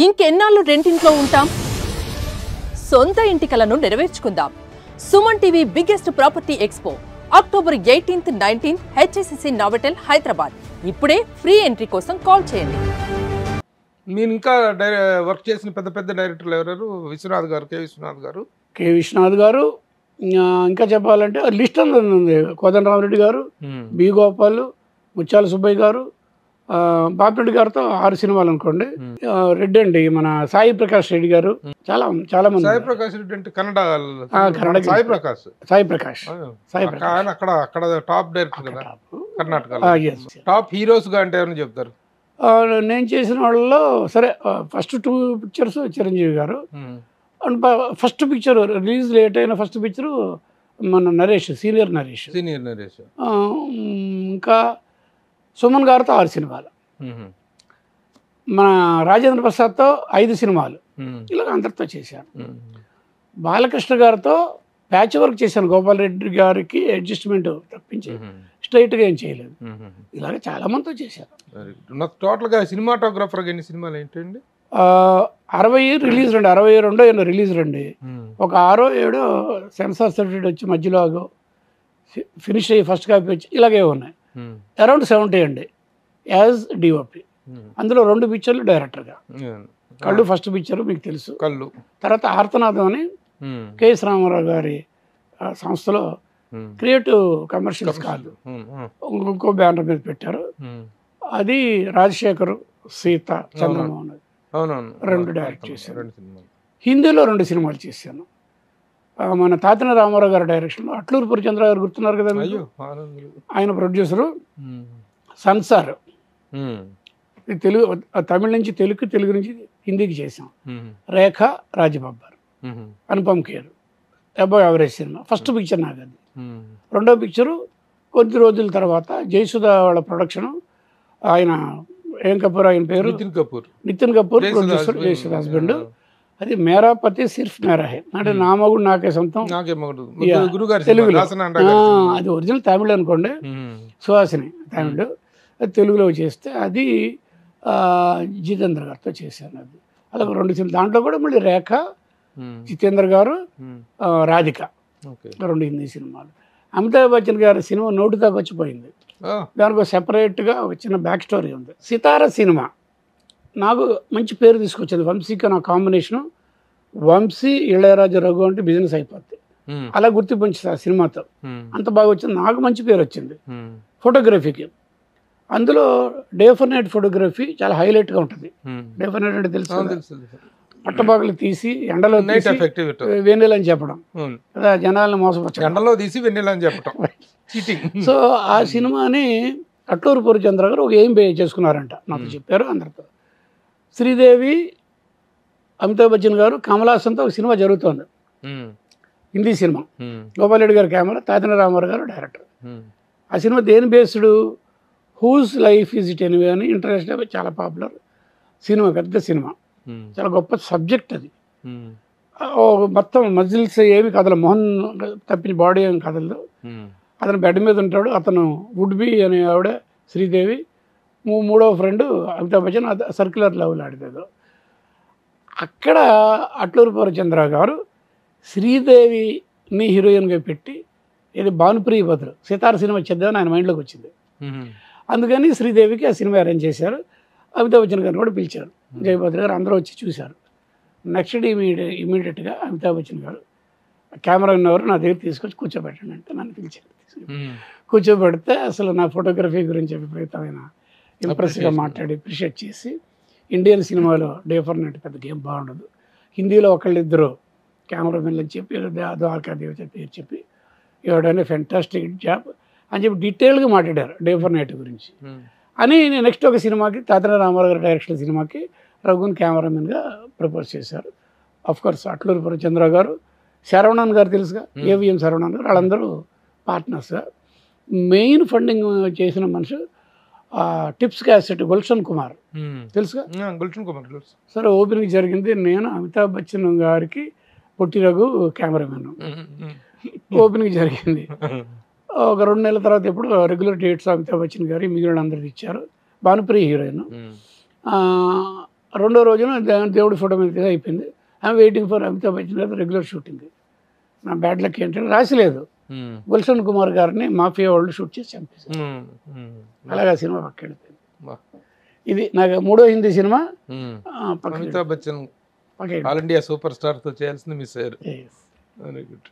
ఇంకెన్నాళ్ళు రెంటింట్లో ఉంటాం? సొంత ఇంటి కలను నెరవేర్చుకుందాం. Suman TV biggest property expo October 18th, 19th HSCC Novotel Hyderabad. ఇప్పుడే ఫ్రీ ఎంట్రీ కోసం కాల్ చేయండి. మీరు ఇంకా వర్క్ చేసిన పెద్ద పెద్ద డైరెక్టర్లు ఎవరు? విశ్వనాథ్ గారు, కె విశ్వనాథ్ గారు ఇంకా చెప్పాలంటే లిస్ట్ అంతా ఉంది. కోదండరామరెడ్డి గారు, బి గోపాల్, ముత్యాల సుబ్బయ్య గారు, బాపిరెడ్డి గారితో 6 సినిమాలు అనుకోండి. రెడ్డి అండి, మన సాయి ప్రకాష్ రెడ్డి గారు, చాలా చాలా మంది. సాయి ప్రకాష్ రెడ్డి అంటే కన్నడ సాయి ప్రకాష్ అక్కడ టాప్ డైరెక్టర్ కదా కర్ణాటక. టాప్ హీరోస్ గా అంటే ఎవరైనా చెప్తారు? నేను చేసిన వాళ్ళలో సరే ఫస్ట్ 2 పిక్చర్స్ చిరంజీవి గారు, and first picture release late అయిన ఫస్ట్ పిక్చర్ మన సీనియర్ నరేష్. ఇంకా సుమన్ గారితో 6 సినిమాలు, మన రాజేంద్ర ప్రసాద్తో 5 సినిమాలు, ఇలాగ అందరితో చేశాను. బాలకృష్ణ గారితో ప్యాచ్ వర్క్ చేశాను. గోపాల్ రెడ్డి గారికి అడ్జస్ట్మెంట్ తప్పించి స్ట్రైట్గా ఏం చేయలేదు. ఇలాగ చాలా మందితో చేశాను. టోటల్గా సినిమాటోగ్రాఫర్గా ఎన్ని సినిమాలు ఏంటండి? 60 రిలీజ్ రండి, 62 ఏమో రిలీజ్ రండి. ఒక 6 7 సెన్సార్ సర్టిఫికేట్ వచ్చి మధ్యలో ఫినిష్ అయ్యి ఫస్ట్ కాపీ వచ్చి ఇలాగే ఉన్నాయి. అరౌండ్ 70 అండి యాజ్ డిఓపి. అందులో 2 పిక్చర్లు డైరెక్టర్గా. కళ్ళు ఫస్ట్ పిక్చర్ మీకు తెలుసు. కళ్ళు తర్వాత ఆర్తనాదం అని కెఎస్ రామారావు గారి సంస్థలో క్రియేటివ్ కమర్షియల్స్ కాదు, ఇంకో బ్యానర్ మీద పెట్టారు. అది రాజశేఖర్, సీత, చంద్రమోహన్ 2 డైరెక్ట్ చేశారు. హిందీలో 2 సినిమాలు చేశాను. మన తాతిన రామారావు గారి డైరెక్షన్లో అట్లూరు పూర్ణచంద్ర గారు గుర్తున్నారు కదా, ఆయన ప్రొడ్యూసరు. సన్సార్ తెలుగు, తమిళ నుంచి తెలుగు నుంచి హిందీకి చేసాం. Rekha, Raj Babbar, Anupam Kher, above average cinema. First picture నాకు అది. రెండో పిక్చరు కొద్ది రోజుల తర్వాత జయసుధ వాళ్ళ ప్రొడక్షన్. ఆయన ఏం కపూర్, ఆయన పేరు నితిన్ కపూర్, ప్రొడ్యూసర్, జయసుధ హస్బెండ్. అది మేరా పతి సిర్ఫ్ మేరా హే అంటే నా మగుడు నాకే సొంతం తెలుగులో. అది ఒరిజినల్ తమిళ్ అనుకోండి, సుహాసిని తమిళ్. అది తెలుగులో చేస్తే అది జితేంద్ర గారితో చేశాను. అది అదొక 2 సినిమాలు. దాంట్లో కూడా మళ్ళీ రేఖ, జితేంద్ర గారు, రాధిక, 2 హిందీ సినిమాలు. అమితాబ్ బచ్చన్ గారి సినిమా నోటితో వచ్చిపోయింది. దానికి సెపరేట్గా ఒక చిన్న బ్యాక్ స్టోరీ ఉంది. సితార సినిమా నాకు మంచి పేరు తీసుకొచ్చింది. వంశీకి నా కాంబినేషను. వంశీ, ఇళయరాజా, రఘు అంటే బిజినెస్ అయిపోద్ది. అలా గుర్తింపు ఆ సినిమాతో అంత బాగా వచ్చింది. నాకు మంచి పేరు వచ్చింది. ఫోటోగ్రఫీకి అందులో డే ఫర్ నైట్ ఫోటోగ్రఫీ చాలా హైలైట్గా ఉంటుంది. డే ఫర్ నైట్ అంటే తెలుసు, పట్టబాగులు తీసి ఎండలో వెన్నెల అని చెప్పడం కదా, జనాలను మోసపరచడం, ఎండలో తీసి వెన్నెల అని చెప్పడం. సో ఆ సినిమాని అట్లూరు పూర్ణచంద్ర గారు ఒక ఏం చేసుకున్నారంట, నాకు చెప్పారు. అందరితో శ్రీదేవి, అమితాబ్ బచ్చన్ గారు, కమల్ హాసన్తో ఒక సినిమా జరుగుతోంది, హిందీ సినిమా. గోపాల్ రెడ్డి గారు కెమెరా, తాతిన రామారావు గారు డైరెక్టర్. ఆ సినిమా దేని based? Whose life is it anyway అని ఇంటర్నేషనల్ చాలా పాపులర్ సినిమా, పెద్ద సినిమా, చాలా గొప్ప సబ్జెక్ట్ అది. మొత్తం మజిల్స్ ఏమి కదలదు, మొహన్ తప్పిన బాడీ ఏమి కదలదు. అతను బెడ్ మీద ఉంటాడు. అతను వుడ్ బి అనే ఆవిడ శ్రీదేవి, మూడవ friend Amitabh Bachchan. Circular level ఆడితే అక్కడ అట్లూరు పూర్ణచంద్ర గారు శ్రీదేవిని హీరోయిన్గా పెట్టి ఇది భానుప్రియ బదులు సితార సినిమా చేద్దామని ఆయన మైండ్లోకి వచ్చింది. అందుకని శ్రీదేవికి ఆ సినిమా అరేంజ్ చేశారు. అమితాబ్ బచ్చన్ గారిని కూడా పిలిచారు, జయభద్ర గారు, అందరూ వచ్చి చూశారు. నెక్స్ట్ డే ఇమీడియట్గా అమితాబ్ బచ్చన్ గారు కెమెరా ఉన్నవారు నా దగ్గర తీసుకొచ్చి కూర్చోబెట్టండి అంటే నన్ను పిలిచారు. కూర్చోబెడితే అసలు నా ఫోటోగ్రఫీ గురించి విపరీతమైన ఇంప్రెస్గా మాట్లాడి అప్రిషియేట్ చేసి, ఇండియన్ సినిమాలో డే ఫర్ నైట్ పెద్ద గేమ్ బాగుండదు, హిందీలో ఒకళ్ళిద్దరు కెమెరామెన్లు అని చెప్పి ద్వారకా దేవి పేరు చెప్పి ఎవడైనా ఫెంటాస్టిక్ జాబ్ అని చెప్పి డీటెయిల్గా మాట్లాడారు డే ఫర్ నైట్ గురించి అని. నెక్స్ట్ ఒక సినిమాకి తాతిన రామారావు గారి డైరెక్షన్ సినిమాకి రఘుని కెమెరామెన్గా ప్రపోజ్ చేశారు. అఫ్కోర్స్ అట్లూరు పూర్ణచంద్ర గారు, శరవణన్ గారు తెలుసుగా, ఏవిఎం శరవణన్ గారు, వాళ్ళందరూ పార్ట్నర్స్గా. మెయిన్ ఫండింగ్ చేసిన మనిషి టిప్స్ క్యాసెట్ గుల్షన్ కుమార్ తెలుసుగా, గుల్షన్ కుమార్. సరే ఓపెనింగ్ జరిగింది. నేను అమితాబ్ బచ్చన్ గారికి పొట్టి రఘు కెమెరామెన్. ఓపెనింగ్ జరిగింది. ఒక 2 నెలల తర్వాత ఎప్పుడు రెగ్యులర్ డేట్స్ అమితాబ్ బచ్చన్ గారి మిగిలిన అందరికి ఇచ్చారు. భానుప్రియ హీరోయిన్. రెండో రోజున దేవుడి ఫోటో మీద అయిపోయింది. I'm waiting for Amitabh Bachchan గారు రెగ్యులర్ షూటింగ్. నా బ్యాడ్ లక్ ఏంటంటే రాసిలేదు. గుల్షన్ కుమార్ గారిని మాఫియా వాళ్ళు షూట్ చేసి చంపేశారు. అలాగా సినిమా పక్కన వెళ్ళిపోయింది. ఇది నాకు 3వ Hindi cinema. Amitabh Bachchan all India super star తో చేయాల్సింది మిస్ అయ్యారు. Very good.